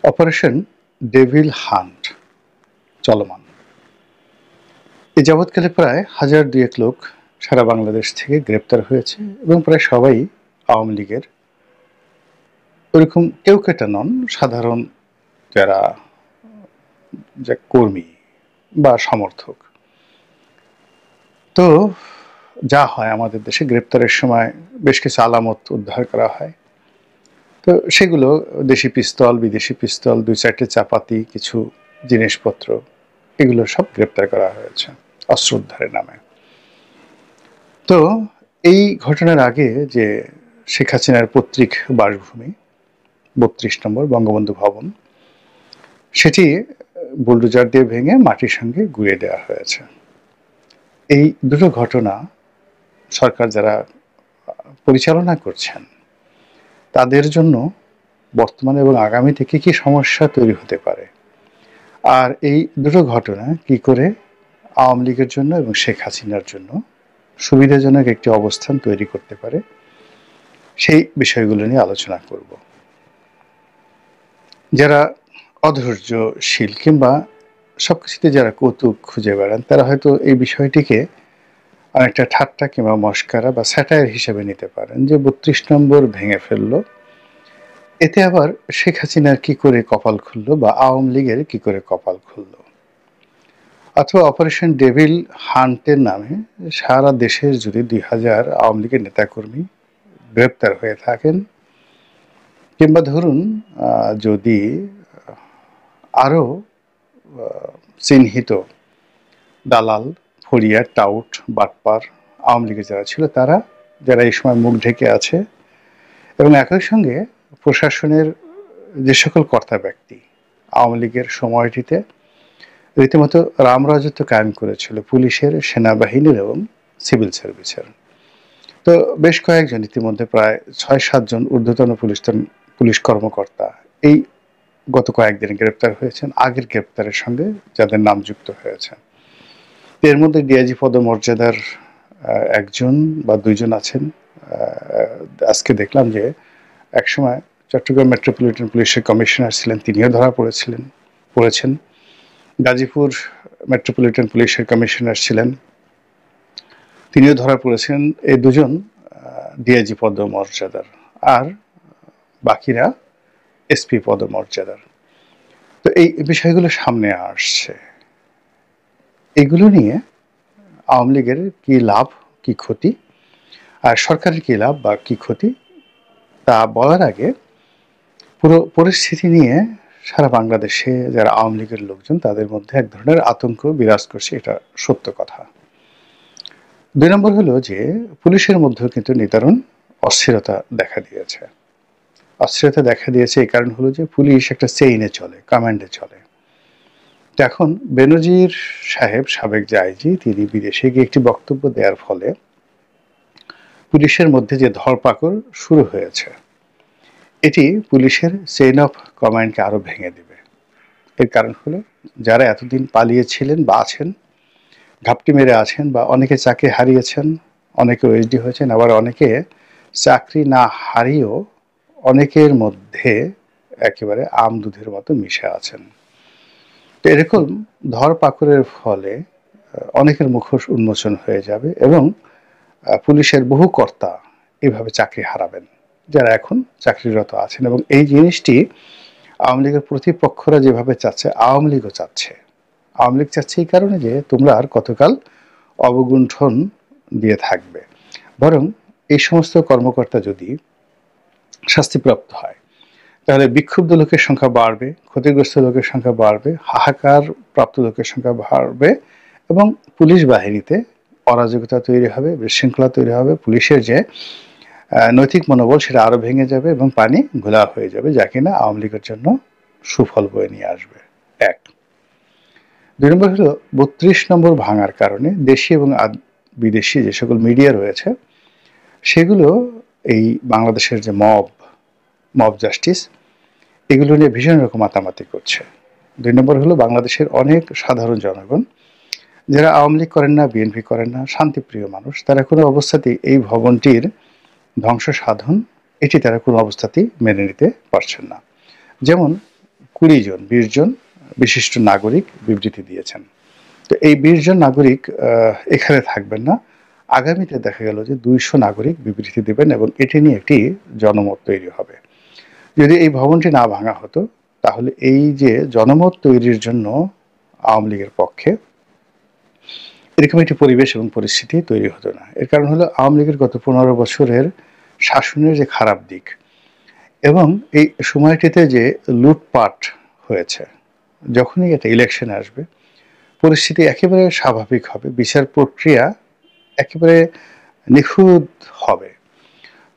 Operation devil hunt চলমান। এ যাবৎকালে প্রায় ১,০০০-২,১ লোক সারা বাংলাদেশ থেকে গ্রেপ্তার হয়েছে এবং প্রায় সবাই আওয়ামী লীগের ওরকম কেউ কেটা নন, সাধারণ যারা কর্মী বা সমর্থক। তো যা হয় আমাদের দেশে গ্রেপ্তারের সময় বেশ কিছু আলামত উদ্ধার করা হয়। তো সেগুলো দেশি পিস্তল, বিদেশি পিস্তল, ২-৪টে চাপাতি, কিছু জিনিসপত্র, এগুলো সব গ্রেপ্তার করা হয়েছে অস্ত্র উদ্ধারের নামে। তো এই ঘটনার আগে যে শেখ হাসিনার পৈতৃক বাসভূমি ৩২ নম্বর বঙ্গবন্ধু ভবন, সেটি বুলডোজার দিয়ে ভেঙে মাটির সঙ্গে গুঁড়িয়ে দেওয়া হয়েছে। এই দুটো ঘটনা সরকার যারা পরিচালনা করছেন তাদের জন্য বর্তমানে এবং আগামীতে কী কী সমস্যা তৈরি হতে পারে, আর এই দুটো ঘটনা কি করে আওয়ামী লীগের জন্য এবং শেখ হাসিনার জন্য সুবিধাজনক একটি অবস্থান তৈরি করতে পারে, সেই বিষয়গুলো নিয়ে আলোচনা করব। যারা অধৈর্যশীল কিংবা সবকিছুতে যারা কৌতুক খুঁজে বেড়ান তারা হয়তো এই বিষয়টিকে অনেকটা ঠাট্টা কিংবা মস্কারা বা স্যাটায়ার হিসেবে নিতে পারেন যে ৩২ নম্বর ভেঙে ফেললো, এতে আবার শেখ হাসিনার কি করে কপাল খুললো বা আওয়ামী লীগের কি করে কপাল খুললো। অথবা অপারেশন ডেভিল হান্টের নামে সারা দেশের যদি ২,০০০ আওয়ামী লীগের নেতাকর্মী গ্রেপ্তার হয়ে থাকেন, কিংবা ধরুন যদি আরও চিহ্নিত দালাল, ফড়িয়া, টাউট, বাটপার আওয়ামী লীগের যারা ছিল তারা যারা এই সময় মুখ ঢেকে আছে, এবং একই সঙ্গে প্রশাসনের যে সকল কর্তা ব্যক্তি আওয়ামী লীগের সময়টিতে রীতিমতো রামরাজত্ব কায়েম করেছিল পুলিশের, সেনাবাহিনীর এবং সিভিল সার্ভিসের। তো বেশ কয়েকজন ইতিমধ্যে প্রায় ৬-৭ জন ঊর্ধ্বতন পুলিশ কর্মকর্তা এই গত কয়েকদিন গ্রেপ্তার হয়েছেন আগের গ্রেপ্তারের সঙ্গে যাদের নাম যুক্ত হয়েছে। এর মধ্যে ডিআইজি পদমর্যাদার একজন বা দুইজন আছেন। আজকে দেখলাম যে একসময় চট্টগ্রাম মেট্রোপলিটন পুলিশের কমিশনার ছিলেন, তিনিও ধরা পড়েছেন। গাজীপুর মেট্রোপলিটন পুলিশের কমিশনার ছিলেন, তিনিও ধরা পড়েছেন। এই দুজন ডিআইজি পদমর্যাদার, আর বাকিরা এসপি পদমর্যাদার। তো এই বিষয়গুলো সামনে আসছে। এগুলো নিয়ে আওয়ামী লীগের কী লাভ কী ক্ষতি আর সরকারের কী লাভ বা কী ক্ষতি তা বলার আগে পুরো পরিস্থিতি নিয়ে সারা বাংলাদেশে যারা আওয়ামী লীগের লোকজন তাদের মধ্যে এক ধরনের আতঙ্ক বিরাজ করছে, এটা সত্য কথা। ২ নম্বর হলো যে পুলিশের মধ্যেও কিন্তু নিদারুণ অস্থিরতা দেখা দিয়েছে। অস্থিরতা দেখা দিয়েছে এই কারণ হলো যে পুলিশ একটা চেইনে চলে, কমান্ডে চলে। তো এখন বেনজির সাহেব, সাবেক যে আইজি, তিনি বিদেশে গিয়ে একটি বক্তব্য দেওয়ার ফলে পুলিশের মধ্যে যে ধরপাকড় শুরু হয়েছে এটি পুলিশের চেইন অফ কমান্ডকে আরও ভেঙে দেবে। এর কারণ হলো যারা এতদিন পালিয়েছিলেন বা আছেন, ঘাপটি মেরে আছেন, বা অনেকে চাকরি হারিয়েছেন, অনেকে ওএসডি হয়েছেন, আবার অনেকে চাকরি না হারিয়েও অনেকের মধ্যে একেবারে আম দুধের মতো মিশে আছেন। তো এরকম ধরপাকড়ের ফলে অনেকের মুখোশ উন্মোচন হয়ে যাবে এবং পুলিশের বহু কর্তা এভাবে চাকরি হারাবেন যারা এখন চাকরিরত আছেন। এবং এই জিনিসটি আওয়ামী লীগের প্রতিপক্ষরা যেভাবে চাচ্ছে, আওয়ামী লীগও চাচ্ছে। আওয়ামী লীগ চাচ্ছে এই কারণে যে তোমরা আর কতকাল অবগুণ্ঠন দিয়ে থাকবে, বরং এই সমস্ত কর্মকর্তা যদি শাস্তিপ্রাপ্ত হয় তাহলে বিক্ষুব্ধ লোকের সংখ্যা বাড়বে, ক্ষতিগ্রস্ত লোকের সংখ্যা বাড়বে, হাহাকার প্রাপ্ত লোকের সংখ্যা বাড়বে, এবং পুলিশ বাহিনীতে অরাজকতা তৈরি হবে, বিশৃঙ্খলা তৈরি হবে, পুলিশের যে নৈতিক মনোবল সেটা আরও ভেঙে যাবে এবং পানি ঘোলা হয়ে যাবে, যা কিনা আওয়ামী লীগের জন্য সুফল বয়ে নিয়ে আসবে। ১। ২ নম্বর হলো ৩২ নম্বর ভাঙার কারণে দেশি এবং বিদেশি যে সকল মিডিয়া রয়েছে সেগুলো এই বাংলাদেশের যে মব জাস্টিস এগুলো নিয়ে ভীষণ রকম মাতামাতি করছে। ২ নম্বর হলো বাংলাদেশের অনেক সাধারণ জনগণ যারা আওয়ামী লীগ করেন না, বিএনপি করেন না, শান্তিপ্রিয় মানুষ, তারা কোনো অবস্থাতেই এই ভবনটির ধ্বংস সাধন এটি তারা কোনো অবস্থাতেই মেনে নিতে পারছেন না। যেমন 20 জন বিশিষ্ট নাগরিক বিবৃতি দিয়েছেন। তো এই 20 জন নাগরিক এখানে থাকবেন না, আগামীতে দেখা গেল যে 200 নাগরিক বিবৃতি দেবেন এবং এটি নিয়ে একটি জনমত তৈরি হবে। যদি এই ভবনটি না ভাঙা হতো তাহলে এই যে জনমত তৈরির জন্য আওয়ামী লীগের পক্ষে এরকম একটি পরিবেশ এবং পরিস্থিতি তৈরি হতো না। এর কারণ হলো আওয়ামী লীগের গত 15 বছরের শাসনের যে খারাপ দিক এবং এই সময়টিতে যে লুটপাট হয়েছে, যখনই এটা ইলেকশনে আসবে পরিস্থিতি একেবারে স্বাভাবিক হবে, বিচার প্রক্রিয়া একেবারে নিখুঁত হবে।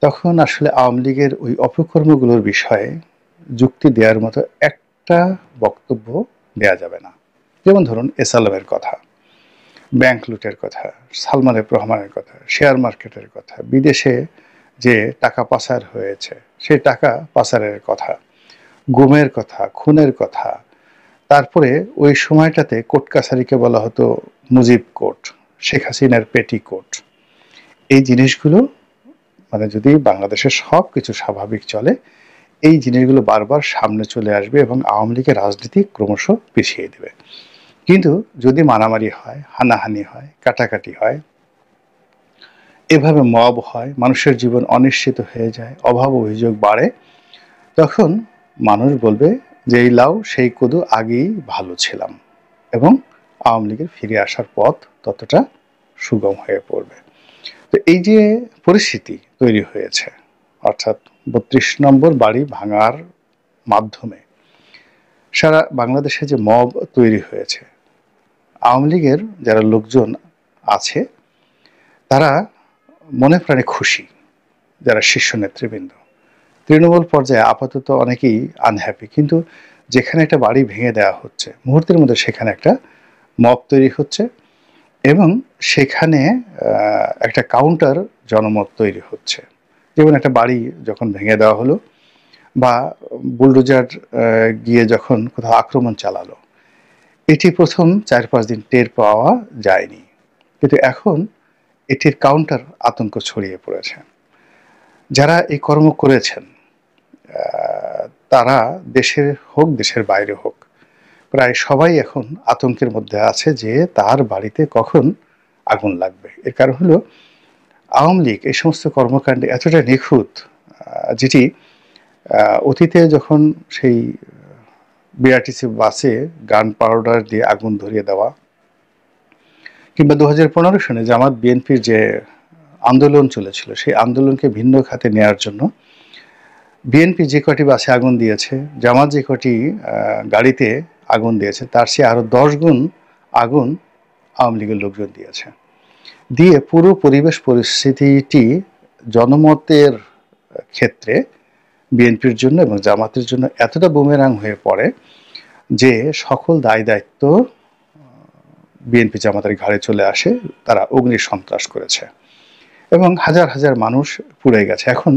তখন আসলে আওয়ামী লীগের ওই অপকর্মগুলোর বিষয়ে যুক্তি দেওয়ার মতো একটা বক্তব্য দেয়া যাবে না। যেমন ধরুন এসালামের কথা, ব্যাংক লুটের কথা, সালমান এফ রহমানের কথা, শেয়ার মার্কেটের কথা, বিদেশে যে টাকা পাচার হয়েছে সেই টাকা পাচারের কথা, গুমের কথা, খুনের কথা, তারপরে ওই সময়টাতে কোর্ট কাছারিকে বলা হতো মুজিব কোর্ট, শেখ হাসিনার পেটি কোর্ট। এই জিনিসগুলো মানে যদি বাংলাদেশের সব কিছু স্বাভাবিক চলে এই জিনিসগুলো বারবার সামনে চলে আসবে এবং আওয়ামী লীগের রাজনীতি ক্রমশ পিছিয়ে দেবে। কিন্তু যদি মারামারি হয়, হানাহানি হয়, কাটাকাটি হয়, এভাবে মব হয়, মানুষের জীবন অনিশ্চিত হয়ে যায়, অভাব অভিযোগ বাড়ে, তখন মানুষ বলবে যে এই লাউ সেই কদু আগেই ভালো ছিলাম এবং আওয়ামী লীগের ফিরে আসার পথ ততটা সুগম হয়ে পড়বে। তো এই যে পরিস্থিতি তৈরি হয়েছে, অর্থাৎ 32 নম্বর বাড়ি ভাঙার মাধ্যমে সারা বাংলাদেশে যে মব তৈরি হয়েছে, আওয়ামী লীগের যারা লোকজন আছে তারা মনে প্রাণে খুশি, যারা শীর্ষ নেতৃবৃন্দ। তৃণমূল পর্যায়ে আপাতত অনেকেই আনহ্যাপি, কিন্তু যেখানে একটা বাড়ি ভেঙে দেওয়া হচ্ছে মুহূর্তের মধ্যে সেখানে একটা মব তৈরি হচ্ছে এবং সেখানে একটা কাউন্টার জনমত তৈরি হচ্ছে। যেমন একটা বাড়ি যখন ভেঙে দেওয়া হলো বা বুলডোজার গিয়ে যখন কোথাও আক্রমণ চালালো, এটি প্রথম 4-5 দিন টের পাওয়া যায়নি, কিন্তু এখন এটির কাউন্টার আতঙ্ক ছড়িয়ে পড়েছে। যারা এই কর্ম করেছেন তারা দেশের হোক দেশের বাইরে হোক প্রায় সবাই এখন আতঙ্কের মধ্যে আছে যে তার বাড়িতে কখন আগুন লাগবে। এর কারণ হলো আওয়ামী লীগ এই সমস্ত কর্মকাণ্ডে এতটা নিখুঁত, যেটি অতীতে যখন সেই বিআরটিসি বাসে গান পাউডার দিয়ে আগুন ধরিয়ে দেওয়া কিংবা 2015 সনে জামাত বিএনপির যে আন্দোলন চলেছিল সেই আন্দোলনকে ভিন্ন খাতে নেওয়ার জন্য বিএনপি যে কটি বাসে আগুন দিয়েছে, জামাত যে কটি গাড়িতে আগুন দিয়েছে তার চেয়ে আরও 10 গুণ আগুন আওয়ামী লীগের লোকজন দিয়েছে, দিয়ে পুরো পরিবেশ পরিস্থিতিটি জনমতের ক্ষেত্রে বিএনপির জন্য এবং জামাতের জন্য এতটা বুমেরাং হয়ে পড়ে যে সকল দায় দায়িত্ব বিএনপি জামাতের ঘাড়ে চলে আসে। তারা অগ্নি সন্ত্রাস করেছে এবং হাজার হাজার মানুষ পুড়ে গেছে। এখন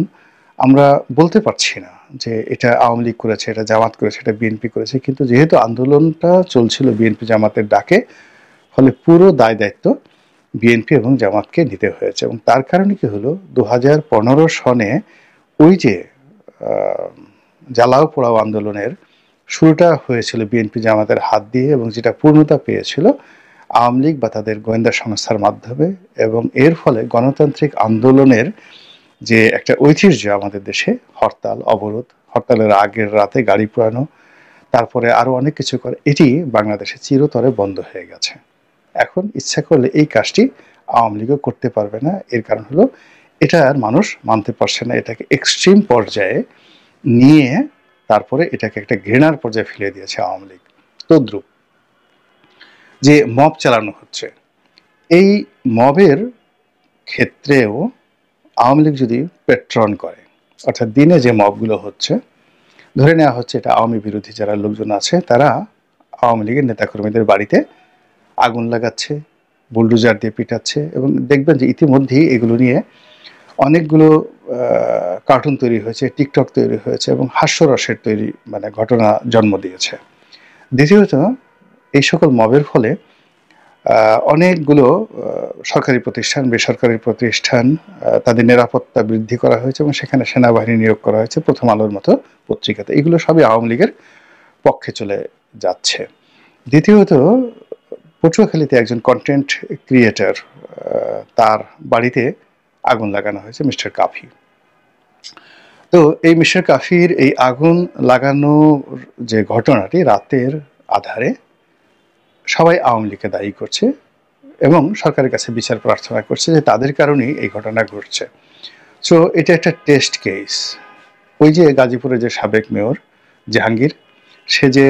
আমরা বলতে পারছি না যে এটা আওয়ামী লীগ করেছে, এটা জামাত করেছে, এটা বিএনপি করেছে, কিন্তু যেহেতু আন্দোলনটা চলছিল বিএনপি জামাতের ডাকে, ফলে পুরো দায় দায়িত্ব বিএনপি এবং জামাতকে নিতে হয়েছে। এবং তার কারণে কি হলো, 2015 সনে ওই যে জ্বালাও পোড়াও আন্দোলনের শুরুটা হয়েছিল বিএনপি জামাতের হাত দিয়ে এবং যেটা পূর্ণতা পেয়েছিল আওয়ামী লীগ বা তাদের গোয়েন্দা সংস্থার মাধ্যমে, এবং এর ফলে গণতান্ত্রিক আন্দোলনের যে একটা ঐতিহ্য আমাদের দেশে, হরতাল অবরোধ, হরতালের আগের রাতে গাড়ি পোড়ানো, তারপরে আরো অনেক কিছু করে, এটি বাংলাদেশে চিরতরে বন্ধ হয়ে গেছে। এখন ইচ্ছা করলে এই কাজটি আওয়ামী লীগও করতে পারবে না। এর কারণ হলো এটা আর মানুষ মানতে পারছে না, এটাকে এক্সট্রিম পর্যায়ে নিয়ে তারপরে এটাকে একটা ঘৃণার পর্যায়ে ফেলে দিয়েছে আওয়ামী লীগ। তদ্রুপ যে মব চালানো হচ্ছে, এই মবের ক্ষেত্রেও আওয়ামী লীগ যদি পেট্রন করে, অর্থাৎ দিনে যে মবগুলো হচ্ছে ধরে নেওয়া হচ্ছে এটা আওয়ামী বিরোধী যারা লোকজন আছে তারা আওয়ামী লীগের নেতাকর্মীদের বাড়িতে আগুন লাগাচ্ছে, বুলডোজার দিয়ে পিটাচ্ছে, এবং দেখবেন যে ইতিমধ্যেই এগুলো নিয়ে অনেকগুলো কার্টুন তৈরি হয়েছে, টিকটক তৈরি হয়েছে এবং হাস্যরসের তৈরি মানে ঘটনা জন্ম দিয়েছে। দ্বিতীয়ত এই সকল মবের ফলে অনেকগুলো সরকারি প্রতিষ্ঠান, বেসরকারি প্রতিষ্ঠান তাদের নিরাপত্তা বৃদ্ধি করা হয়েছে এবং সেখানে সেনাবাহিনী নিয়োগ করা হয়েছে প্রথম আলোর মতো পত্রিকাতে। এগুলো সবই আওয়ামী লীগের পক্ষে চলে যাচ্ছে। দ্বিতীয়ত, পটুয়াখালীতে একজন কন্টেন্ট ক্রিয়েটর, তার বাড়িতে আগুন লাগানো হয়েছে, মিস্টার কাফি। তো এই মিস্টার কাফির এই আগুন লাগানোর যে ঘটনাটি, রাতের আধারে সবাই আওয়ামী লীগকে দায়ী করছে এবং সরকারের কাছে বিচার প্রার্থনা করছে যে তাদের কারণেই এই ঘটনা ঘটছে। সো এটা একটা টেস্ট কেস। ওই যে গাজীপুরের যে সাবেক মেয়র জাহাঙ্গীর, সে যে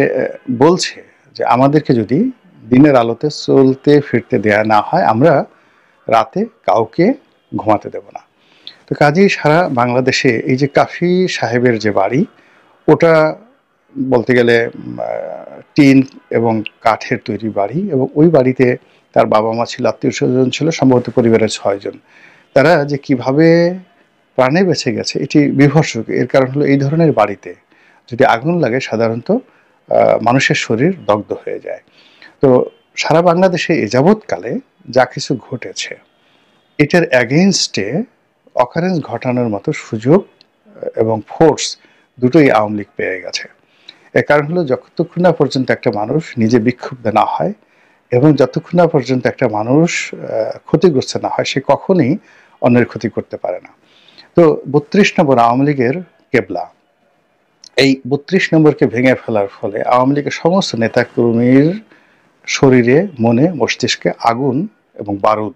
বলছে যে আমাদেরকে যদি দিনের আলোতে চলতে ফিরতে দেয়া না হয়, আমরা রাতে কাউকে ঘুমাতে দেব না। তো কাজেই সারা বাংলাদেশে এই যে কাফি সাহেবের যে বাড়ি, ওটা বলতে গেলে টিন এবং কাঠের তৈরি বাড়ি, এবং ওই বাড়িতে তার বাবা মা ছিল, আত্মীয় স্বজন ছিল, সম্ভবত পরিবারের 6 জন। তারা যে কিভাবে প্রাণে বেঁচে গেছে এটি বিভৎসক। এর কারণ হলো এই ধরনের বাড়িতে যদি আগুন লাগে সাধারণত মানুষের শরীর দগ্ধ হয়ে যায়। তো সারা বাংলাদেশে এ যাবৎকালে যা কিছু ঘটেছে, এটার অ্যাগেইনস্টে অকারেন্স ঘটানোর মতো সুযোগ এবং ফোর্স দুটোই আওয়ামী লীগ পেয়ে গেছে। এর কারণ হলো যতক্ষণ না পর্যন্ত একটা মানুষ নিজে বিক্ষুব্ধ না হয় এবং যতক্ষণ না পর্যন্ত একটা মানুষ ক্ষতিগ্রস্ত না হয়, সে কখনোই অন্যের ক্ষতি করতে পারে না। তো 32 নম্বর আওয়ামী লীগের কেবলা, এই 32 নম্বরকে ভেঙে ফেলার ফলে আওয়ামী লীগের সমস্ত নেতাকর্মীর শরীরে, মনে, মস্তিষ্কে আগুন এবং বারুদ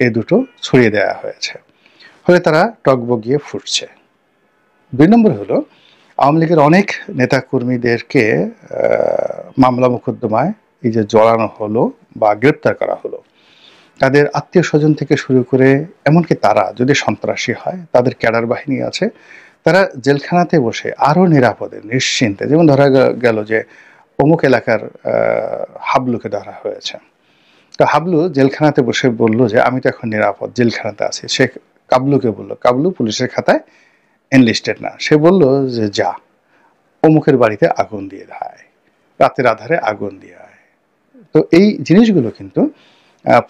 এ দুটো ছড়িয়ে দেওয়া হয়েছে, ফলে তারা টগবগিয়ে ফুটছে। 2 নম্বর হলো আওয়ামী লীগের অনেক নেতাকর্মীদেরকে মামলা মোকদ্দমায় এই যে জড়ানো হলো বা গ্রেপ্তার করা হলো, তাদের আত্মীয় স্বজন থেকে শুরু করে এমনকি তারা যদি সন্ত্রাসী হয়, তাদের ক্যাডার বাহিনী আছে, তারা জেলখানাতে বসে আরও নিরাপদে নিশ্চিন্তে, যেমন ধরা গেল যে অমুক এলাকার হাবলুকে ধরা হয়েছে, তো হাবলু জেলখানাতে বসে বলল যে আমি তো এখন নিরাপদ, জেলখানাতে আছি। সে কাবলুকে বলল, কাবলু পুলিশের খাতায় এনলিস্টেড না, সে বলল যে যা অমুকের বাড়িতে আগুন দিয়ে দেয়, রাতের আধারে আগুন দিয়ে আয়। তো এই জিনিসগুলো কিন্তু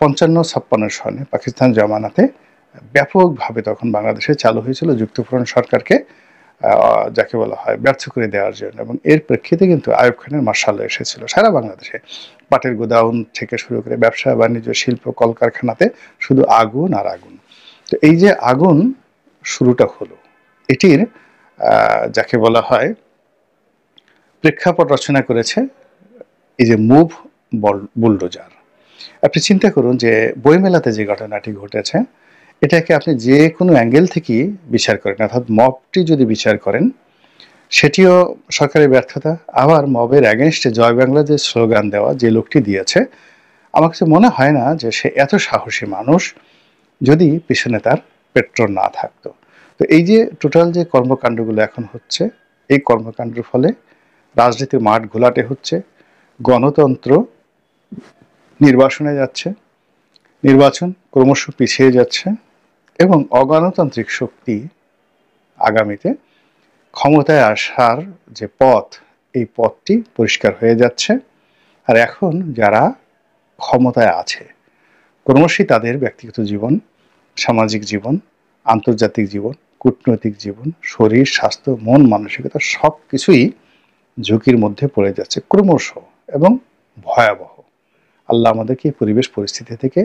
55-56 সনে পাকিস্তান জমানাতে ব্যাপকভাবে তখন বাংলাদেশে চালু হয়েছিল যুক্তফ্রন্ট সরকারকে যাকে বলা হয় ব্যর্থ করে দেওয়ার জন্য। এবং এর প্রেক্ষিতে কিন্তু আইয়ুব খানের মার্শাল এসেছিল সারা বাংলাদেশে, পাটের গোদাউন থেকে শুরু করে ব্যবসা বাণিজ্য, শিল্প, কলকারখানাতে শুধু আগুন আর আগুন। তো এই যে আগুন শুরুটা হলো, এটির যাকে বলা হয় প্রেক্ষাপট রচনা করেছে এই যে মুভ বুলডোজার। আপনি চিন্তা করুন যে বইমেলাতে যে ঘটনাটি ঘটেছে, এটাকে আপনি যে কোনো অ্যাঙ্গেল থেকেই বিচার করেন, অর্থাৎ মবটি যদি বিচার করেন সেটিও সরকারের ব্যর্থতা। আবার মবের অ্যাগেনস্টে জয় বাংলা যে স্লোগান দেওয়া যে লোকটি দিয়েছে, আমার কাছে মনে হয় না যে সে এত সাহসী মানুষ যদি পিছনে তার পেট্রোল না থাকতো। তো এই যে টোটাল যে কর্মকাণ্ডগুলো এখন হচ্ছে, এই কর্মকাণ্ডের ফলে রাজনীতির মাঠ ঘোলাটে হচ্ছে, গণতন্ত্র নির্বাসনে যাচ্ছে, নির্বাচন ক্রমশ পিছিয়ে যাচ্ছে এবং অগণতান্ত্রিক শক্তি আগামীতে ক্ষমতায় আসার যে পথ, এই পথটি পরিষ্কার হয়ে যাচ্ছে। আর এখন যারা ক্ষমতায় আছে ক্রমশই তাদের ব্যক্তিগত জীবন, সামাজিক জীবন, আন্তর্জাতিক জীবন, কূটনৈতিক জীবন, শরীর স্বাস্থ্য, মন মানসিকতা সব কিছুই ঝুঁকির মধ্যে পড়ে যাচ্ছে ক্রমশ এবং ভয়াবহ। আল্লাহ আমাদেরকে এই পরিবেশ পরিস্থিতি থেকে